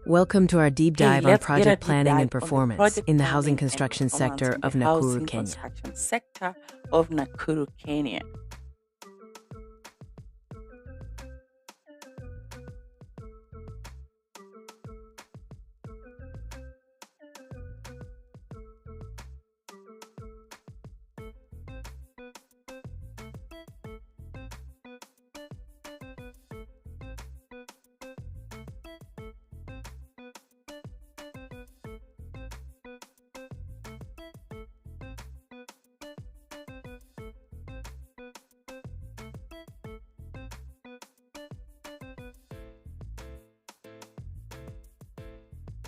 Welcome to our deep Okay, dive on let's get a project deep planning dive and on the performance project in the planning housing and construction performance sector in of the Nakuru, housing Kenya. construction sector of Nakuru, Kenya.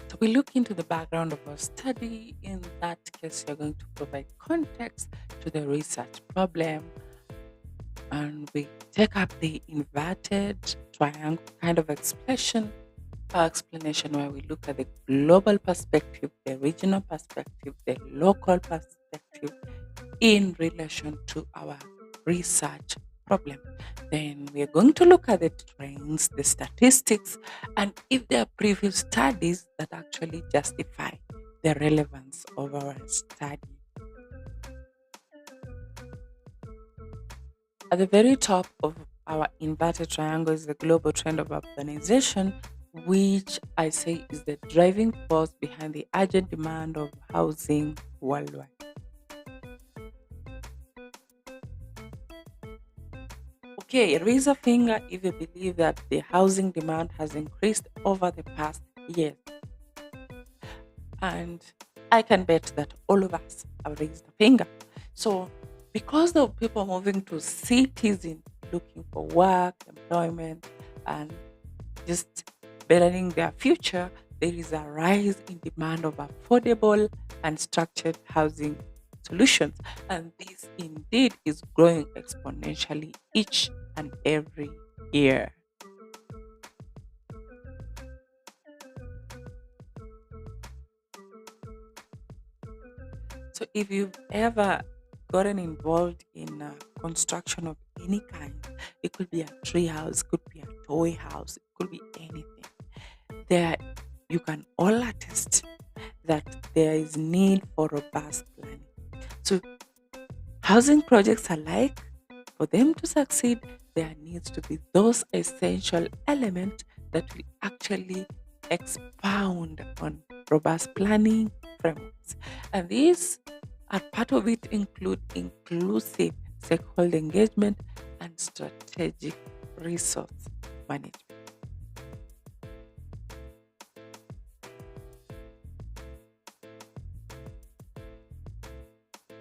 So we look into the background of our study. In that case, you're going to provide context to the research problem, and we take up the inverted triangle kind of explanation where we look at the global perspective, the regional perspective, the local perspective in relation to our research problem. Then we are going to look at the trends, the statistics, and if there are previous studies that actually justify the relevance of our study. At the very top of our inverted triangle is the global trend of urbanization, which I say is the driving force behind the urgent demand of housing worldwide. Okay, raise a finger if you believe that the housing demand has increased over the past years. And I can bet that all of us have raised a finger. So, because of people moving to cities in looking for work, employment, and just bettering their future, there is a rise in demand of affordable and structured housing solutions. And this indeed is growing exponentially each and every year. So, if you've ever gotten involved in construction of any kind, it could be a tree house, could be a toy house, it could be anything. There, you can all attest that there is need for robust planning. So, housing projects alike, for them to succeed, there needs to be those essential elements that will actually expound on robust planning frameworks. And these are part of it include inclusive stakeholder engagement and strategic resource management.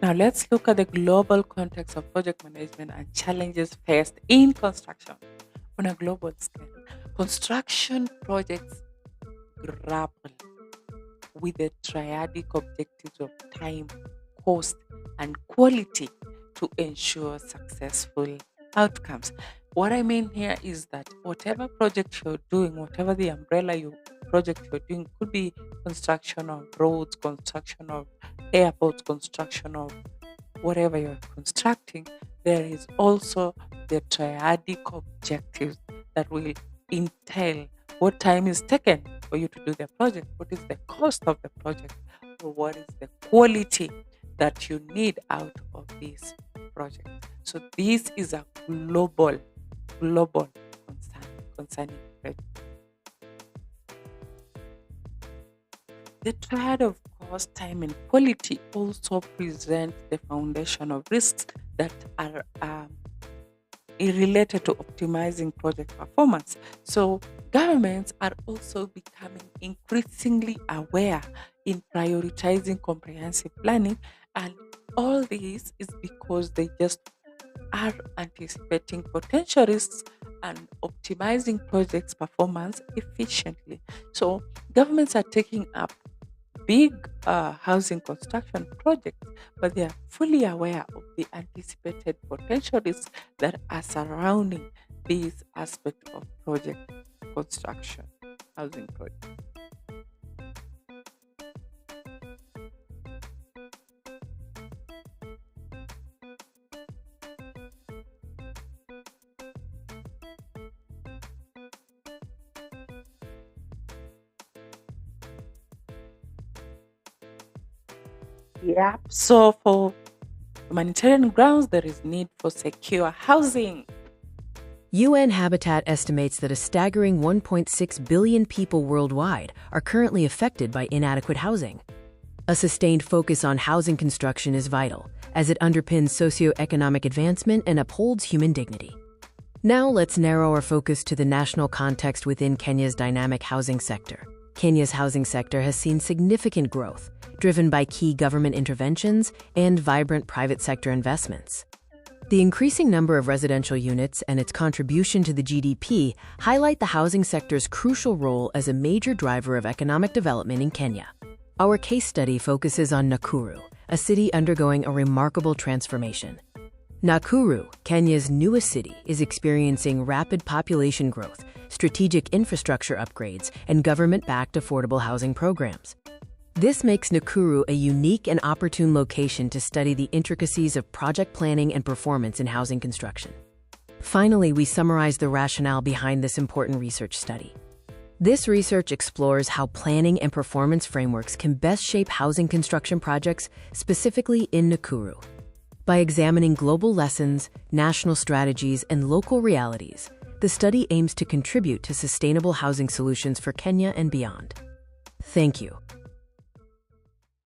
Now, let's look at the global context of project management and challenges faced in construction on a global scale. Construction projects grapple with the triadic objectives of time, cost, and quality to ensure successful outcomes. What I mean here is that whatever project you're doing, whatever the umbrella project you're doing, could be construction of roads, construction of airports, construction of whatever you're constructing, there is also the triadic objectives that will entail what time is taken for you to do the project, what is the cost of the project, or what is the quality that you need out of this project. So this is a global concern concerning project. The triad of cost, time, and quality also presents the foundation of risks that are related to optimizing project performance. So, governments are also becoming increasingly aware in prioritizing comprehensive planning, and all this is because they just are anticipating potential risks and optimizing projects' performance efficiently. So, governments are taking up big housing construction projects, but they are fully aware of the anticipated potential risks that are surrounding this aspect of project construction, housing project. Yep. So for humanitarian grounds, there is need for secure housing. UN Habitat estimates that a staggering 1.6 billion people worldwide are currently affected by inadequate housing. A sustained focus on housing construction is vital, as it underpins socioeconomic advancement and upholds human dignity. Now let's narrow our focus to the national context within Kenya's dynamic housing sector. Kenya's housing sector has seen significant growth, driven by key government interventions and vibrant private sector investments. The increasing number of residential units and its contribution to the GDP highlight the housing sector's crucial role as a major driver of economic development in Kenya. Our case study focuses on Nakuru, a city undergoing a remarkable transformation. Nakuru, Kenya's newest city, is experiencing rapid population growth, strategic infrastructure upgrades, and government-backed affordable housing programs. This makes Nakuru a unique and opportune location to study the intricacies of project planning and performance in housing construction. Finally, we summarize the rationale behind this important research study. This research explores how planning and performance frameworks can best shape housing construction projects, specifically in Nakuru. By examining global lessons, national strategies, and local realities, the study aims to contribute to sustainable housing solutions for Kenya and beyond. Thank you.